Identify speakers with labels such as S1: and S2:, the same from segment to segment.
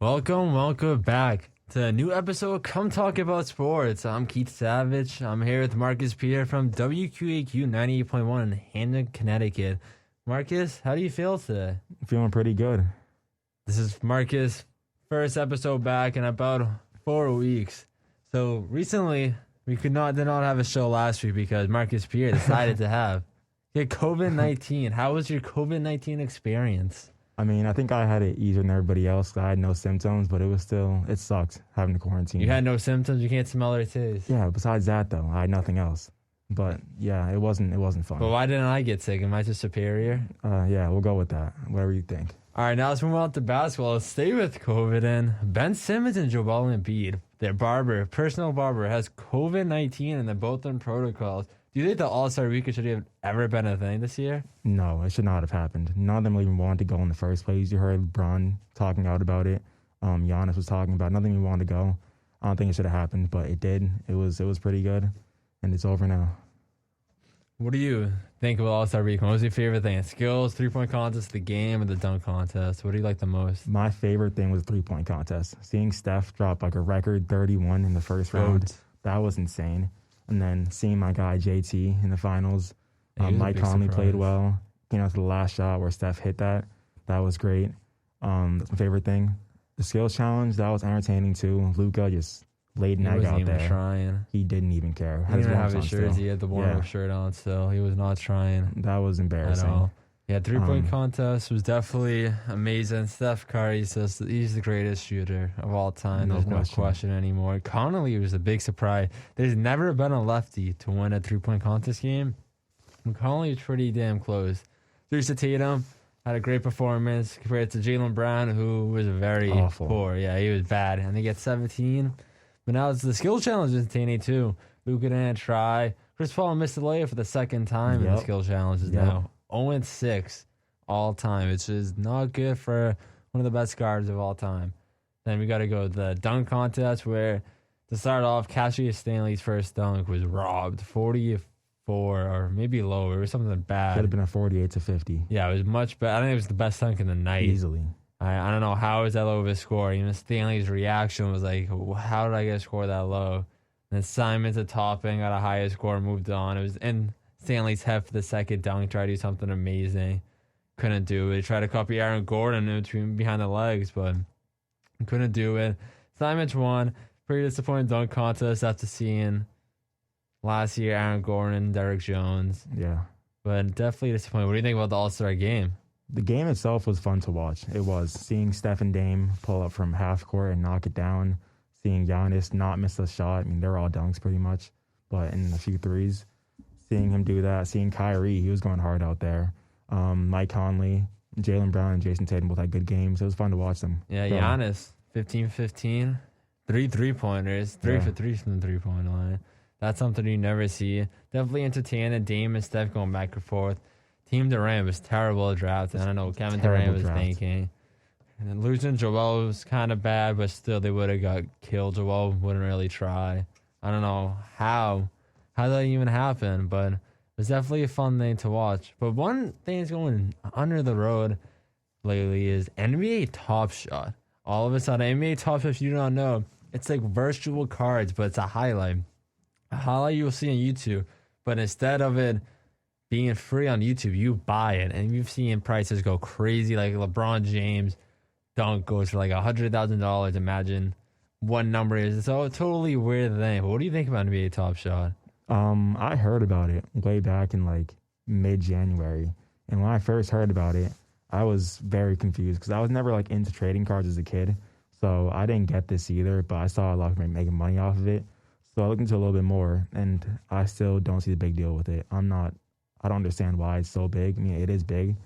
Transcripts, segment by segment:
S1: Welcome back to a new episode. Come talk about sports. I'm Keith Savage. I'm here with Marcus Pierre from WQAQ 98.1 in Hamden, Connecticut. Marcus, how do you feel today?
S2: Feeling pretty good.
S1: This is Marcus' first episode back in about 4 weeks. So recently, we did not have a show last week because Marcus Pierre decided to get COVID-19. How was your COVID-19 experience?
S2: I mean, I think I had it easier than everybody else. I had no symptoms, but it sucked having to quarantine.
S1: You had no symptoms? You can't smell or taste?
S2: Yeah, besides that, though, I had nothing else. But, yeah, it wasn't fun.
S1: But why didn't I get sick? Am I just superior?
S2: Yeah, we'll go with that, whatever you think.
S1: All right, now let's move on to basketball. Let's stay with COVID. And Ben Simmons and Joel Embiid, their personal barber, has COVID-19 and they're both in protocols. Do you think the All-Star Weekend should have ever been a thing this year?
S2: No, it should not have happened. None of them even wanted to go in the first place. You heard LeBron talking out about it. Giannis was talking about it. None of them even wanted to go. I don't think it should have happened, but it did. It was pretty good, and it's over now.
S1: What do you think of All-Star Weekend? What was your favorite thing? Skills, three-point contest, the game, or the dunk contest? What do you like the most?
S2: My favorite thing was the three-point contest. Seeing Steph drop like a record 31 in the first round, that was insane. And then seeing my guy JT in the finals, Mike Conley played well. To the last shot where Steph hit that was great. That's my favorite thing. The skills challenge, that was entertaining too. Luka just laid an egg out there.
S1: Trying.
S2: He didn't even care.
S1: He didn't have his shirt. He had the warm-up shirt on still. He was not trying.
S2: That was embarrassing.
S1: At all. Yeah, three-point contest was definitely amazing. Steph Curry says he's the greatest shooter of all time. There's no question anymore. Conley was a big surprise. There's never been a lefty to win a three-point contest game. And Conley was pretty damn close. Jason Tatum had a great performance compared to Jaylen Brown, who was very poor. Yeah, he was bad. And they get 17. But now it's the skill challenge is entertaining too. Luka didn't try. Chris Paul missed the layup for the second time in the skill challenges now. 0-6 all time, which is not good for one of the best guards of all time. Then we got to go to the dunk contest where, to start off, Cassius Stanley's first dunk was robbed. 44 or maybe lower. It was something bad.
S2: Should have been a 48-50.
S1: Yeah, it was much better. I think it was the best dunk in the night.
S2: Easily.
S1: I don't know how is that low of a score. Even Stanley's reaction was like, how did I get a score that low? And then Simon's a topping, got a higher score, moved on. It was in Stanley's head for the second dunk, tried to do something amazing. Couldn't do it. He tried to copy Aaron Gordon in between behind the legs, but couldn't do it. Simon's won. Pretty disappointing dunk contest after seeing last year Aaron Gordon, Derrick Jones.
S2: Yeah.
S1: But definitely disappointing. What do you think about the All-Star game?
S2: The game itself was fun to watch. It was. Seeing Steph and Dame pull up from half court and knock it down. Seeing Giannis not miss a shot. I mean, they're all dunks pretty much, but in a few threes. Seeing him do that. Seeing Kyrie, he was going hard out there. Mike Conley, Jaylen Brown, and Jason Tatum both had good games. It was fun to watch them.
S1: Yeah, Giannis, 15-15. 3 3-pointers. 3 for 3 from the three-point line. That's something you never see. Definitely entertaining. Dame and Steph going back and forth. Team Durant was terrible at drafting. I don't know what Kevin Durant was thinking. And losing Joel was kind of bad, but still they would have got killed. Joel wouldn't really try. I don't know how that even happened, but it was definitely a fun thing to watch. But one thing that's going under the road lately is NBA Top Shot. All of a sudden, NBA Top Shot, if you don't know, it's like virtual cards, but it's a highlight. A highlight you'll see on YouTube, but instead of it being free on YouTube, you buy it, and you've seen prices go crazy. Like LeBron James dunk goes for like $100,000. Imagine what number it is. It's a totally weird thing. But what do you think about NBA Top Shot?
S2: I heard about it way back in like mid-January, and when I first heard about it, I was very confused because I was never like into trading cards as a kid, so I didn't get this either. But I saw a lot of people making money off of it, so I looked into it a little bit more, and I still don't see the big deal with it. I don't understand why it's so big. I mean, it is big,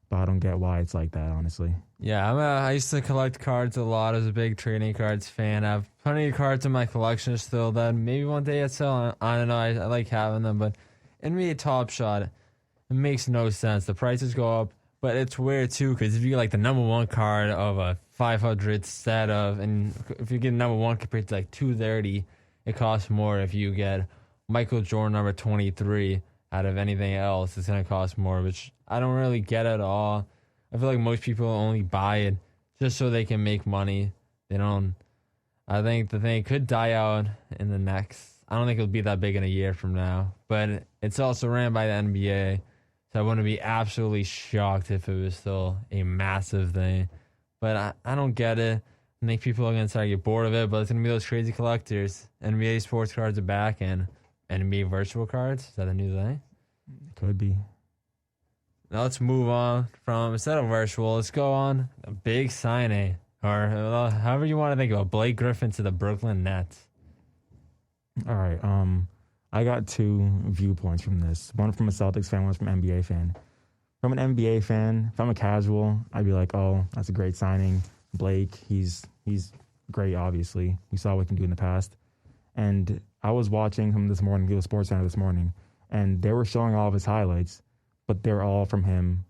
S2: but I don't get why it's like that, honestly.
S1: Yeah, I used to collect cards a lot as a big trading cards fan. I have plenty of cards in my collection still that maybe one day I'd sell. I don't know. I like having them, but NBA Top Shot, it makes no sense. The prices go up, but it's weird too because if you get like the number one card of a 500 set of, and if you get number one compared to like 230, it costs more. If you get Michael Jordan number 23 out of anything else, it's going to cost more, which I don't really get at all. I feel like most people only buy it just so they can make money. They don't. I think the thing could die out in the next. I don't think it'll be that big in a year from now, but it's also ran by the NBA, so I wouldn't be absolutely shocked if it was still a massive thing. But I don't get it. I think people are going to start to get bored of it, but it's going to be those crazy collectors. NBA sports cards are back, and NBA virtual cards. Is that a new thing?
S2: Could be.
S1: Now let's move on from, instead of virtual, let's go on a big signing, or however you want to think about Blake Griffin to the Brooklyn Nets.
S2: All right. I got two viewpoints from this. One from a Celtics fan, one from an NBA fan. From an NBA fan, if I'm a casual, I'd be like, oh, that's a great signing. Blake, he's great, obviously. We saw what he can do in the past. And I was watching him this morning, he was Sports Center this morning, and they were showing all of his highlights, but they're all from him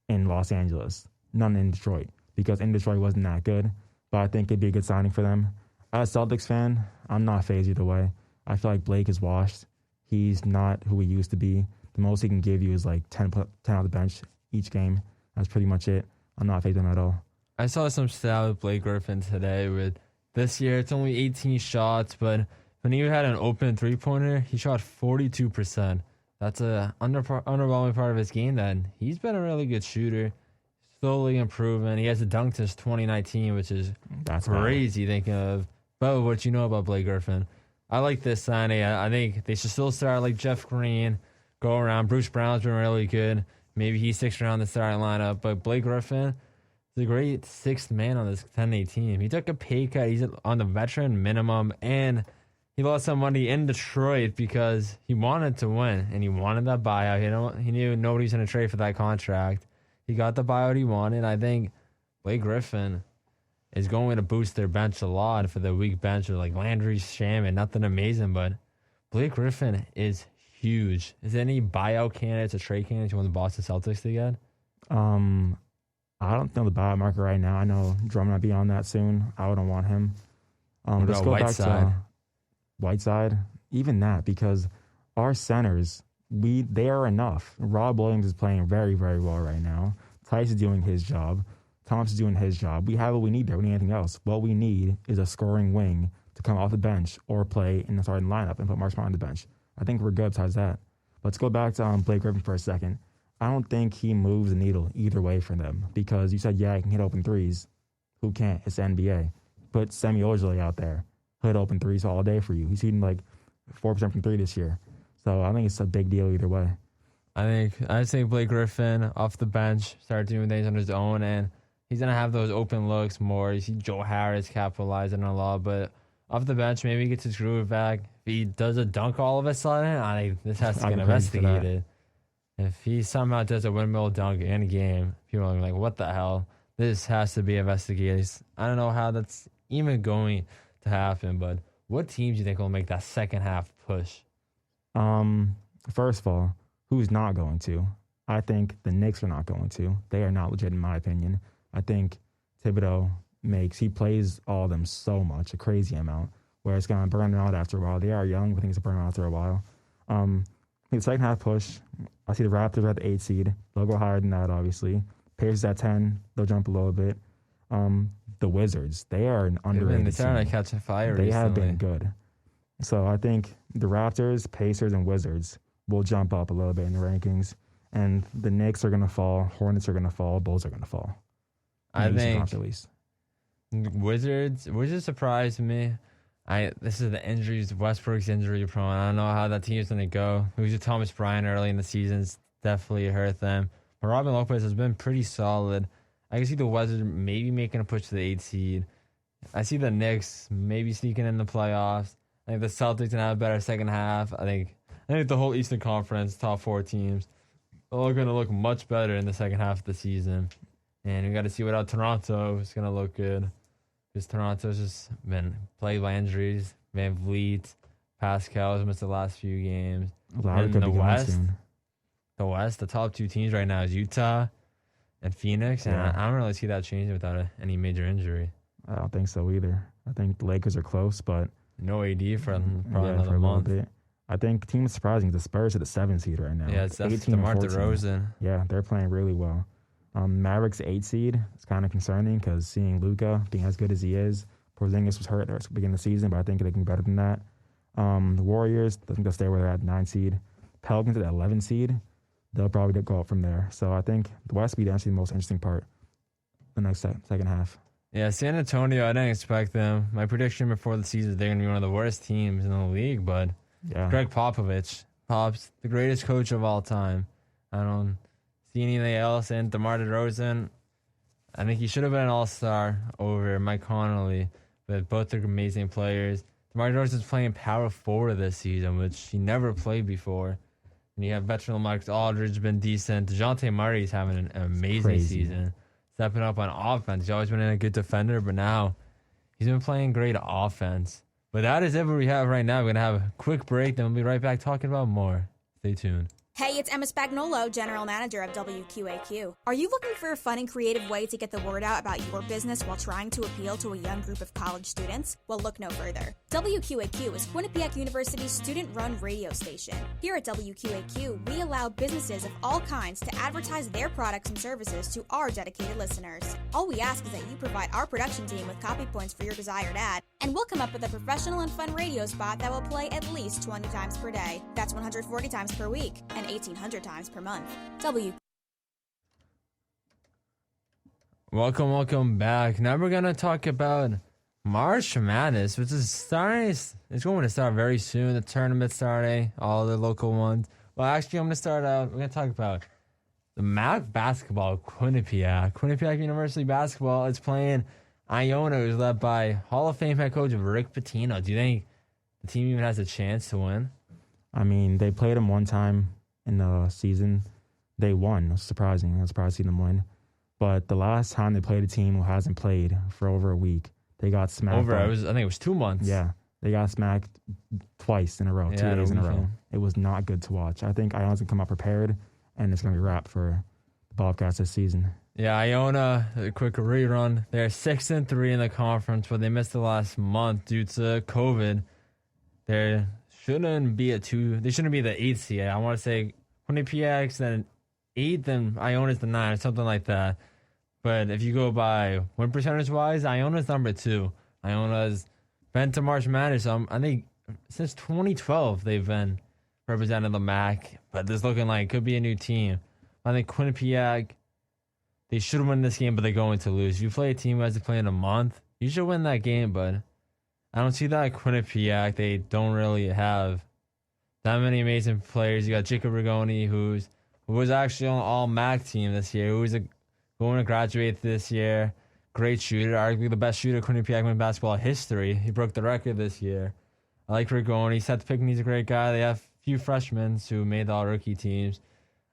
S2: in Los Angeles, none in Detroit, because in Detroit wasn't that good. But I think it'd be a good signing for them. As a Celtics fan, I'm not phased either way. I feel like Blake is washed. He's not who he used to be. The most he can give you is like 10 on the bench each game. That's pretty much it. I'm not phased him at all.
S1: I saw some stat with Blake Griffin today. With this year, it's only 18 shots, but when he had an open three-pointer, he shot 42%. That's a underwhelming part of his game. Then he's been a really good shooter, slowly improving. He has a dunk since 2019, which is crazy thinking of. But what you know about Blake Griffin? I like this signing. I think they should still start like Jeff Green, go around. Bruce Brown's been really good. Maybe he sticks around the starting lineup. But Blake Griffin is a great sixth man on this 10-day team. He took a pay cut. He's on the veteran minimum, and he lost some money in Detroit because he wanted to win, and he wanted that buyout. He knew nobody was going to trade for that contract. He got the buyout he wanted. I think Blake Griffin is going to boost their bench a lot for the weak bench with like Landry, Shaman, nothing amazing, but Blake Griffin is huge. Is there any buyout candidates or trade candidates you want the Boston Celtics to get?
S2: I don't know the buyout market right now. I know Drummond might be on that soon. I wouldn't want him. Let's go back to Whiteside. Even that, because our centers, they are enough. Rob Williams is playing very, very well right now. Tice is doing his job. Thomas is doing his job. We have what we need there. We need anything else. What we need is a scoring wing to come off the bench or play in the starting lineup and put Marcus Smart on the bench. I think we're good besides that. Let's go back to Blake Griffin for a second. I don't think he moves the needle either way for them, because you said, yeah, he can hit open threes. Who can't? It's the NBA. Put Semi Ojeleye out there. He'll hit open threes all day for you. He's hitting like 4% from three this year. So I think it's a big deal either way.
S1: I'd say Blake Griffin off the bench, start doing things on his own, and he's going to have those open looks more. You see Joe Harris capitalizing on a lot, but off the bench, maybe he gets his groove back. If he does a dunk all of a sudden, I think this has to get investigated. If he somehow does a windmill dunk in a game, people are like, what the hell? This has to be investigated. I don't know how that's even going to happen, but what teams do you think will make that second half push?
S2: First of all, who's not going to? I think the Knicks are not going to. They are not legit in my opinion. I think Thibodeau he plays all of them so much, a crazy amount, where it's going to burn them out after a while. They are young, but I think it's going to burn them out after a while. I think the second half push, I see the Raptors at the 8 seed. They'll go higher than that, obviously. Pacers at 10. They'll jump a little bit. The Wizards, they are an underrated team.
S1: They're starting to catch a fire
S2: recently. They have been good. So I think the Raptors, Pacers, and Wizards will jump up a little bit in the rankings. And the Knicks are going to fall. Hornets are going to fall. Bulls are going to fall.
S1: I think at least. Wizards surprised me. This is the injuries. Westbrook's injury prone. I don't know how that team's going to go. Losing Thomas Bryant early in the season's definitely hurt them. But Robin Lopez has been pretty solid. I can see the Wizards maybe making a push to the 8 seed. I see the Knicks maybe sneaking in the playoffs. I think the Celtics going to have a better second half. I think the whole Eastern Conference, top 4 teams, all going to look much better in the second half of the season. And we got to see what out Toronto is going to look good. Because Toronto's just been plagued by injuries. Van Vliet, Pascal's missed the last few games. And the West, the top 2 teams right now is Utah and Phoenix. And I don't really see that changing without any major injury.
S2: I don't think so either. I think the Lakers are close, but
S1: no AD for probably another month.
S2: Bit. I think team is surprising. The Spurs are the 7 seed right now.
S1: Yeah, it's DeMar DeRozan.
S2: Yeah, they're playing really well. Mavericks 8 seed. It's kind of concerning because seeing Luka being as good as he is, Porzingis was hurt at the beginning of the season, but I think they can be better than that. The Warriors, I think they'll stay where they're at, 9 seed. Pelicans at 11 seed. They'll probably go up from there. So I think the West will be actually the most interesting part the next second half.
S1: Yeah, San Antonio, I didn't expect them. My prediction before the season is they're going to be one of the worst teams in the league, but Greg Popovich, Pops, the greatest coach of all time. I don't see anything else. And DeMar DeRozan, I think he should have been an all-star over Mike Conley, but both are amazing players. DeMar DeRozan's playing power forward this season, which he never played before. And you have veteran Marcus Aldridge been decent. DeJounte Murray's having an amazing season. Stepping up on offense. He's always been a good defender, but now he's been playing great offense. But that is it what we have right now. We're going to have a quick break, then we'll be right back talking about more. Stay tuned.
S3: Hey, it's Emma Spagnolo, General Manager of WQAQ. Are you looking for a fun and creative way to get the word out about your business while trying to appeal to a young group of college students? Well, look no further. WQAQ is Quinnipiac University's student-run radio station. Here at WQAQ, we allow businesses of all kinds to advertise their products and services to our dedicated listeners. All we ask is that you provide our production team with copy points for your desired ad, and we'll come up with a professional and fun radio spot that will play at least 20 times per day. That's 140 times per week, and 1,800 times per month.
S1: Welcome back. Now we're gonna talk about March Madness, which is starting. It's going to start very soon. The tournament starting, all the local ones. Well, actually, I'm gonna start out. We're gonna talk about the MAC basketball. Quinnipiac University basketball is playing Iona, who's led by Hall of Fame head coach Rick Pitino. Do you think the team even has a chance to win?
S2: I mean, they played them one time in the season. They won. It was surprising. I was surprised to see them win. But the last time they played a team who hasn't played for over a week, they got smacked.
S1: I think it was 2 months.
S2: Yeah. They got smacked twice in a row, 2 days in a row. It was not good to watch. I think Iona's going to come out prepared, and it's going to be wrapped for the Bobcats this season.
S1: Yeah, Iona, a quick rerun. They're 6-3 in the conference, but they missed the last month due to COVID. They shouldn't be They shouldn't be the 8th seed. I want to say Quinnipiac's then 8th, then Iona's the 9th, or something like that. But if you go by win percentage wise, Iona's number 2. Iona's been to March Madness. I think since 2012 they've been representing the MAC, but this looking like it could be a new team. I think Quinnipiac, they should win this game, but they're going to lose. If you play a team who has to play in a month, you should win that game, but I don't see that at Quinnipiac. They don't really have that many amazing players. You got Jacob Rigoni, who was actually on the All-MAC team this year, who was going to graduate this year. Great shooter, arguably the best shooter in Quinnipiac women's basketball history. He broke the record this year. I like Rigoni. Seth Pickney's a great guy. They have a few freshmen who made the all-rookie teams.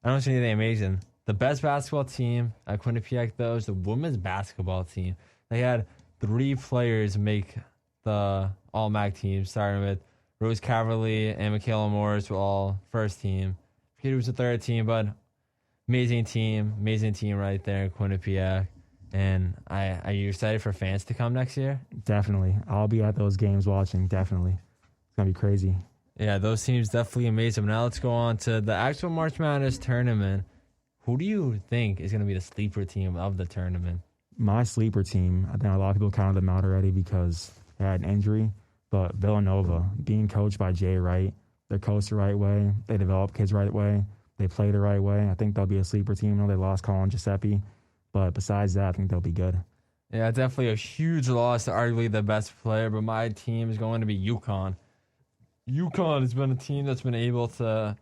S1: I don't see anything amazing. The best basketball team at Quinnipiac, though, is the women's basketball team. They had 3 players make the All-MAC team, starting with Rose Caverly and Michaela Morris were all first team. I forget who was the third team, but amazing team right there in Quinnipiac. And are you excited for fans to come next year?
S2: Definitely. I'll be at those games watching, definitely. It's going to be crazy.
S1: Yeah, those teams definitely amazing. Now let's go on to the actual March Madness tournament. Who do you think is going to be the sleeper team of the tournament?
S2: My sleeper team, I think a lot of people counted them out already because they had an injury, but Villanova, being coached by Jay Wright, they're coached the right way, they develop kids the right way, they play the right way. I think they'll be a sleeper team. I know they lost Colin Giuseppe, but besides that, I think they'll be good.
S1: Yeah, definitely a huge loss to arguably the best player, but my team is going to be UConn. UConn has been a team that's been able to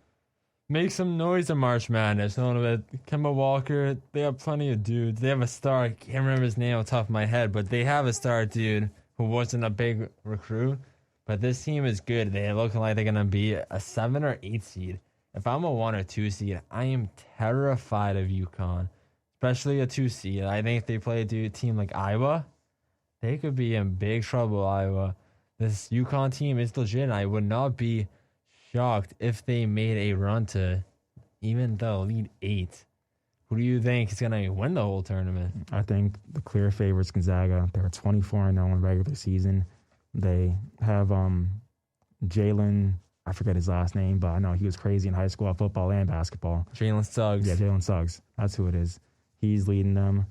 S1: make some noise in March Madness. Known with Kemba Walker, they have plenty of dudes. They have a star. I can't remember his name off the top of my head, but they have a star dude who wasn't a big recruit. But this team is good. They're looking like they're going to be a 7 or 8 seed. If I'm a 1 or 2 seed, I am terrified of UConn, especially a 2 seed. I think if they play a team like Iowa, they could be in big trouble, Iowa. This UConn team is legit, and I would not be shocked if they made a run to even the Elite 8. Who do you think is going to win the whole tournament?
S2: I think the clear favorites Gonzaga. They're 24-0 in the regular season. They have Jalen, I forget his last name, but I know he was crazy in high school at football and basketball.
S1: Jalen Suggs.
S2: Yeah, Jalen Suggs. That's who it is. He's leading them.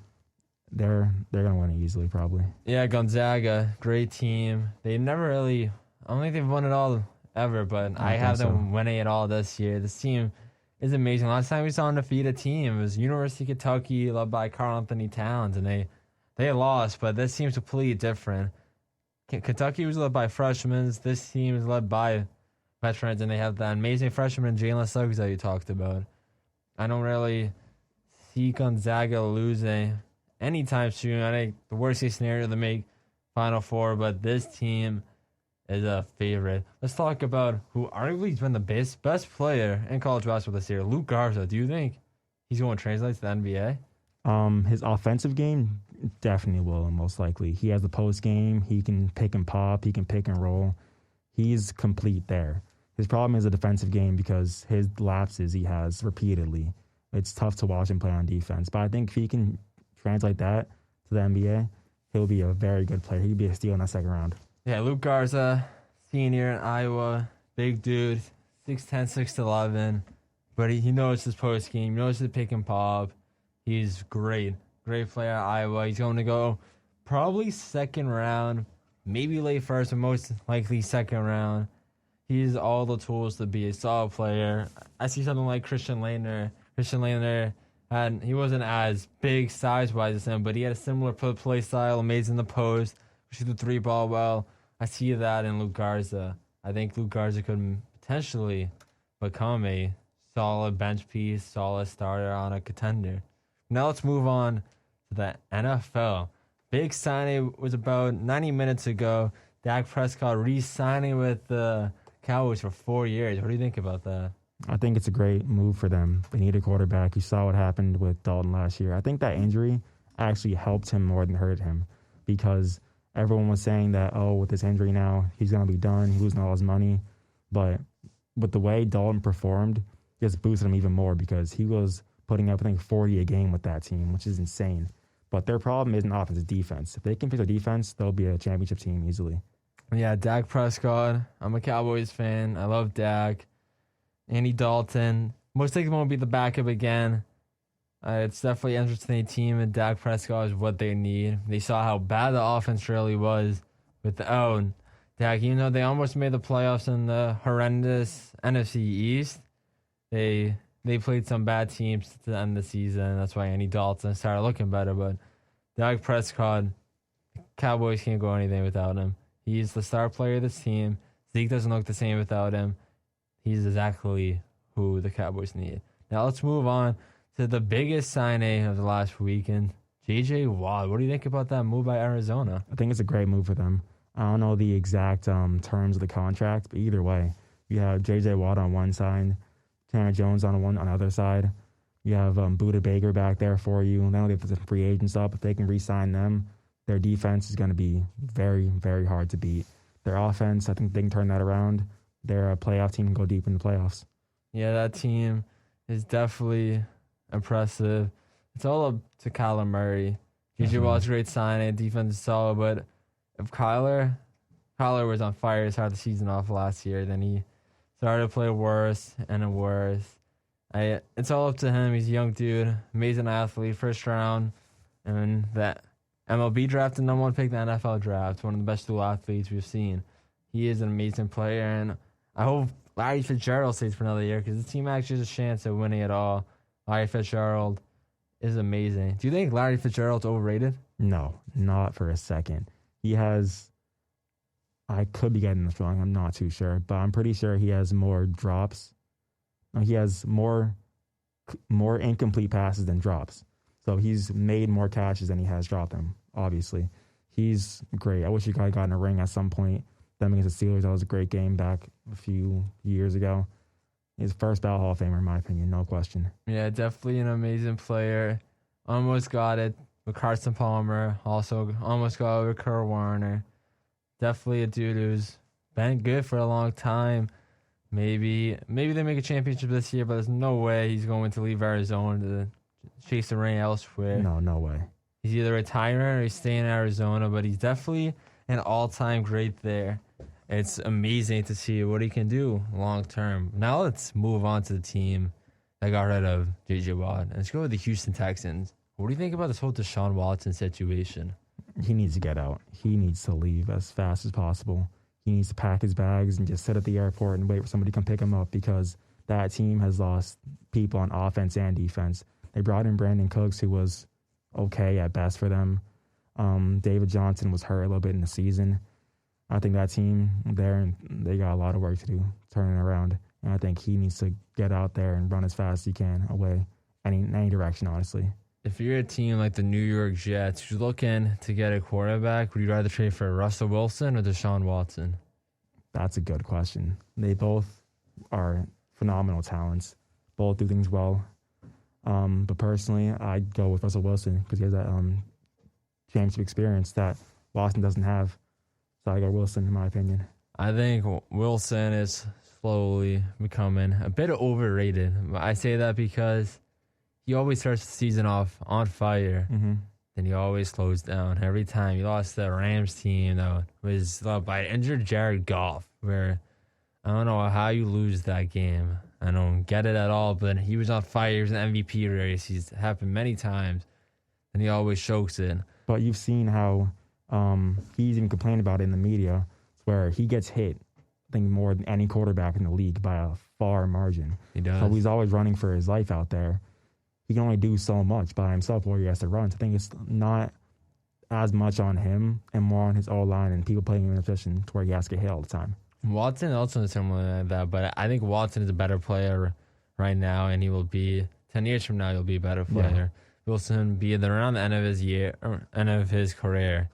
S2: they're gonna win it easily, probably.
S1: Yeah, Gonzaga, great team. They never really, I don't think they've won it all ever, but I have them winning it all this year. This team is amazing. Last time we saw an undefeated team was University of Kentucky, led by Karl Anthony Towns, and they lost, but this team's completely different. Kentucky was led by freshmen. This team is led by veterans, and they have that amazing freshman Jalen Suggs that you talked about. I don't really see Gonzaga losing anytime soon. I think the worst case scenario they make Final Four, but this team is a favorite. Let's talk about who arguably has been the best player in college basketball this year, Luke Garza. Do you think he's going to translate to the NBA?
S2: His offensive game definitely will, most likely. He has the post game. He can pick and pop. He can pick and roll. He's complete there. His problem is a defensive game because his lapses he has repeatedly. It's tough to watch him play on defense. But I think if he can translate that to the NBA, he'll be a very good player. He'll be a steal in that second round.
S1: Yeah, Luke Garza, senior in Iowa, big dude, 6'10", 6'11", but he knows his post game, knows his pick and pop. He's great player at Iowa. He's going to go probably second round, maybe late first, but most likely second round. He has all the tools to be a solid player. I see something like Christian Laettner. He wasn't as big size-wise as him, but he had a similar play style, amazing in the post, shoot the three ball well. I see that in Luke Garza. I think Luke Garza could potentially become a solid bench piece, solid starter on a contender. Now let's move on to the NFL. Big signing was about 90 minutes ago. Dak Prescott re-signing with the Cowboys for 4 years. What do you think about that?
S2: I think it's a great move for them. They need a quarterback. You saw what happened with Dalton last year. I think that injury actually helped him more than hurt him because everyone was saying that, with this injury now, he's going to be done. He's losing all his money. But with the way Dalton performed, just boosted him even more because he was putting up, I think, 40 a game with that team, which is insane. But their problem isn't offense, it's defense. If they can fix their defense, they'll be a championship team easily.
S1: Yeah, Dak Prescott. I'm a Cowboys fan. I love Dak. Andy Dalton. Most likely won't be the backup again. It's definitely an interesting team, and Dak Prescott is what they need. They saw how bad the offense really was without Dak. Even though they almost made the playoffs in the horrendous NFC East, they played some bad teams to end the season. That's why Andy Dalton started looking better. But Dak Prescott, Cowboys can't go anything without him. He's the star player of this team. Zeke doesn't look the same without him. He's exactly who the Cowboys need. Now let's move on to the biggest signing of the last weekend, J.J. Watt. What do you think about that move by Arizona?
S2: I think it's a great move for them. I don't know the exact terms of the contract, but either way, you have J.J. Watt on one side, Tanner Jones on the other side. You have Budda Baker back there for you. Now they have the free agents up. If they can re-sign them, their defense is going to be very, very hard to beat. Their offense, I think they can turn that around. They're a playoff team and go deep in the playoffs.
S1: Yeah, that team is definitely impressive. It's all up to Kyler Murray. J.J. Watt's a great signing. Defense is solid, but if Kyler was on fire to start the season off last year, then he started to play worse and worse. It's all up to him. He's a young dude, amazing athlete, first round, and that MLB draft and number one pick in the NFL draft. One of the best dual athletes we've seen. He is an amazing player, and I hope Larry Fitzgerald stays for another year because the team actually has a chance of winning it all. Larry Fitzgerald is amazing. Do you think Larry Fitzgerald's overrated?
S2: No, not for a second. He has, I could be getting this wrong, I'm not too sure, but I'm pretty sure he has more drops. No, he has more incomplete passes than drops. So he's made more catches than he has dropped them, obviously. He's great. I wish he got in a ring at some point. Them against the Steelers, that was a great game back a few years ago. He's first ballot Hall of Famer, in my opinion, no question.
S1: Yeah, definitely an amazing player. Almost got it with Carson Palmer. Also almost got it with Kurt Warner. Definitely a dude who's been good for a long time. Maybe they make a championship this year, but there's no way he's going to leave Arizona to chase the ring elsewhere.
S2: No way.
S1: He's either retiring or he's staying in Arizona, but he's definitely an all-time great there. It's amazing to see what he can do long-term. Now let's move on to the team that got rid of J.J. Watt. And let's go with the Houston Texans. What do you think about this whole Deshaun Watson situation?
S2: He needs to get out. He needs to leave as fast as possible. He needs to pack his bags and just sit at the airport and wait for somebody to come pick him up because that team has lost people on offense and defense. They brought in Brandon Cooks, who was okay at best for them. David Johnson was hurt a little bit in the season. I think that team there, they got a lot of work to do turning around. And I think he needs to get out there and run as fast as he can away, any direction, honestly.
S1: If you're a team like the New York Jets, who's looking to get a quarterback, would you rather trade for Russell Wilson or Deshaun Watson?
S2: That's a good question. They both are phenomenal talents. Both do things well. But personally, I'd go with Russell Wilson because he has that championship experience that Watson doesn't have. So I go Wilson, in my opinion.
S1: I think Wilson is slowly becoming a bit overrated. I say that because he always starts the season off on fire.
S2: Mm-hmm.
S1: Then he always slows down. Every time he lost the Rams team, though, was by injured Jared Goff, where I don't know how you lose that game. I don't get it at all, but he was on fire. He was an MVP race. He's happened many times, and he always chokes it.
S2: But you've seen how he's even complained about it in the media, where he gets hit, I think, more than any quarterback in the league by a far margin.
S1: He does.
S2: So he's always running for his life out there. He can only do so much by himself where he has to run. So I think it's not as much on him and more on his O-line and people playing him in a position to where he has to get hit all the time. Watson
S1: also is similar like that, but I think Watson is a better player right now, and he will be 10 years from now. He'll be a better player. Yeah. Wilson be around the end of his end of his career.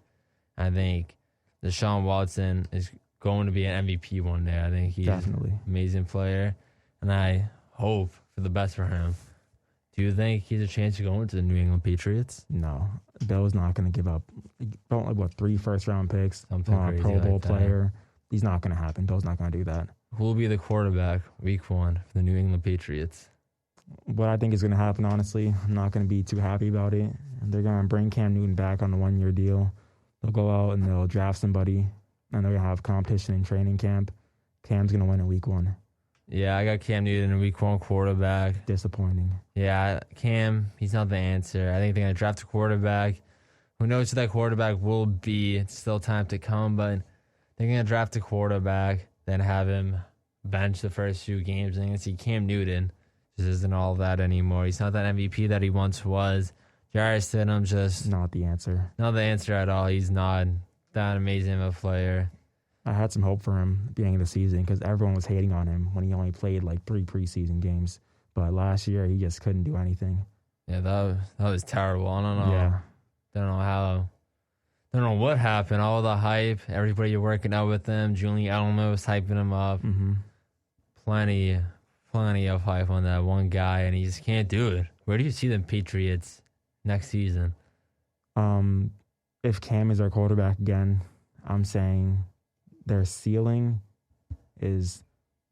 S1: I think Deshaun Watson is going to be an MVP one day. I think he's definitely an amazing player, and I hope for the best for him. Do you think he's a chance to go into the New England Patriots?
S2: No. Bill's not going to give up, 3 first-round picks on a Pro Bowl player. He's not going to happen. Bill's not going to do that.
S1: Who will be the quarterback week 1 for the New England Patriots?
S2: What I think is going to happen, honestly, I'm not going to be too happy about it. They're going to bring Cam Newton back on a 1-year deal. They'll go out and they'll draft somebody, and they're going to have competition in training camp. Cam's going to win in week 1.
S1: Yeah, I got Cam Newton in week 1 quarterback.
S2: Disappointing.
S1: Yeah, Cam, he's not the answer. I think they're going to draft a quarterback. Who knows who that quarterback will be? It's still time to come, but they're going to draft a quarterback, then have him bench the first few games. And you're going to see Cam Newton just isn't all that anymore. He's not that MVP that he once was. Jarrett Stidham just...
S2: Not the answer.
S1: Not the answer at all. He's not that amazing of a player.
S2: I had some hope for him at the beginning of the season because everyone was hating on him when he only played 3 preseason games. But last year, he just couldn't do anything.
S1: Yeah, that was terrible. I don't know.
S2: Yeah.
S1: Don't know what happened. All the hype, everybody working out with him. Julian Edelman was hyping him up.
S2: Mm-hmm.
S1: Plenty of hype on that one guy, and he just can't do it. Where do you see the Patriots next season?
S2: If Cam is our quarterback again, I'm saying their ceiling is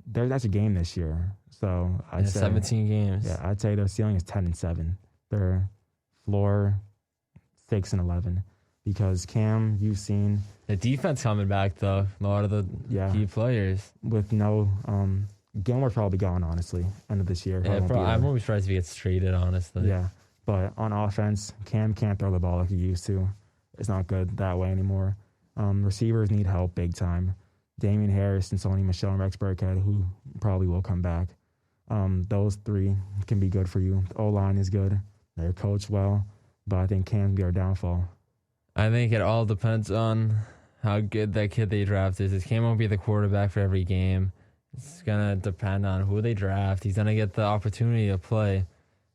S2: that's a game this year. So I'd say
S1: 17 games.
S2: Yeah, I'd say their ceiling is 10-7. Their floor 6-11. Because Cam, you've seen
S1: the defense coming back though. A lot of the key players
S2: with no Gilmore's probably gone, honestly, end of this year.
S1: Yeah, I'm always surprised if he gets traded, honestly.
S2: Yeah, but on offense, Cam can't throw the ball like he used to. It's not good that way anymore. Receivers need help big time. Damian Harris and Sony Michel and Rex Burkhead, who probably will come back. Those 3 can be good for you. The O-line is good. They're coached well, but I think Cam can be our downfall.
S1: I think it all depends on how good that kid they draft is. Cam won't be the quarterback for every game. It's going to depend on who they draft. He's going to get the opportunity to play.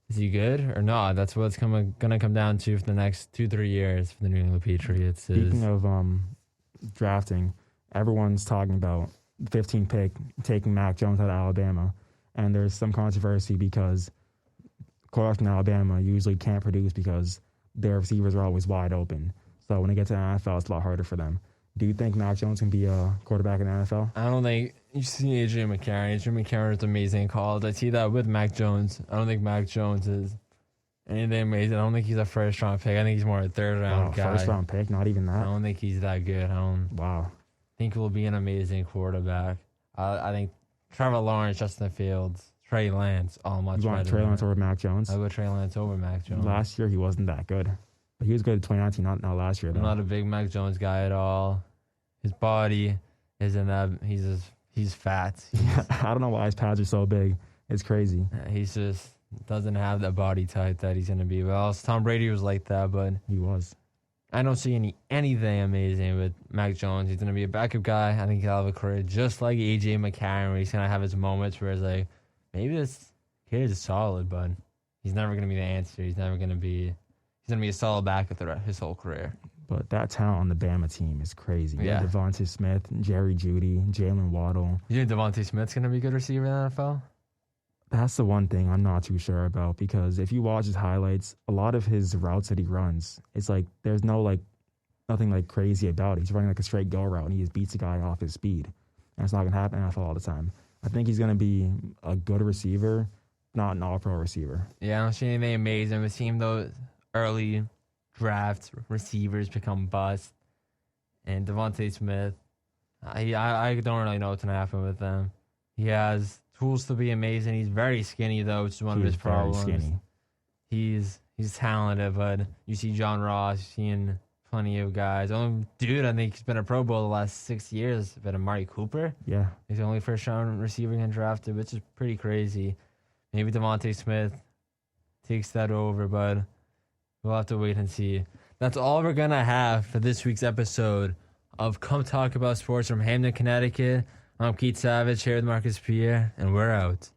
S1: Is he good or not? That's what's going to come down to for the next 2-3 years for the New England Patriots.
S2: Speaking of drafting, everyone's talking about 15 pick taking Mac Jones out of Alabama. And there's some controversy because quarterbacks in Alabama usually can't produce because their receivers are always wide open. So when they get to the NFL, it's a lot harder for them. Do you think Mac Jones can be a quarterback in the NFL?
S1: I don't think. You see A.J. McCarron. A.J. McCarron is amazing in college. I see that with Mac Jones. I don't think Mac Jones is anything amazing. I don't think he's a first-round pick. I think he's more a third-round guy.
S2: First-round pick? Not even that?
S1: I don't think he's that good.
S2: Wow.
S1: Think he'll be an amazing quarterback. I think Trevor Lawrence, Justin Fields, Trey Lance all much
S2: You want
S1: better.
S2: Trey
S1: than
S2: Lance
S1: it.
S2: over Mac Jones?
S1: I go Trey Lance over Mac Jones.
S2: Last year he wasn't that good, but he was good in 2019. Not last year though.
S1: I'm not a big Mac Jones guy at all. His body isn't that. He's fat.
S2: I don't know why his pads are so big. It's crazy.
S1: He's just doesn't have the body type that he's gonna be. Well, Tom Brady was like that, but
S2: He was.
S1: I don't see anything amazing with Mac Jones. He's gonna be a backup guy. I think he'll have a career just like AJ McCarron, where he's gonna have his moments where it's like, maybe this kid is solid, but he's never gonna be the answer. He's gonna be a solid backup his whole career.
S2: But that talent on the Bama team is crazy.
S1: Yeah.
S2: Devontae Smith, Jerry Jeudy, Jalen Waddle.
S1: You think Devontae Smith's gonna be a good receiver in the NFL?
S2: That's the one thing I'm not too sure about, because if you watch his highlights, a lot of his routes that he runs, it's like there's nothing like crazy about it. He's running like a straight go route and he just beats the guy off his speed. And it's not going to happen in the NFL all the time. I think he's going to be a good receiver, not an all-pro receiver.
S1: Yeah, I don't see anything amazing. We've seen those early draft receivers become bust. And Devontae Smith, I don't really know what's going to happen with them. He has tools to be amazing. He's very skinny, though, which is one of his problems.
S2: Very skinny.
S1: He's talented, but you see John Ross, you've seen plenty of guys. Only dude I think he's been a Pro Bowl the last 6 years has been Amari Cooper.
S2: Yeah.
S1: He's the only first-round receiver getting drafted, which is pretty crazy. Maybe Devontae Smith takes that over, but we'll have to wait and see. That's all we're going to have for this week's episode of Come Talk About Sports from Hamden, Connecticut. I'm Keith Savage here with Marcus Pierre, and we're out.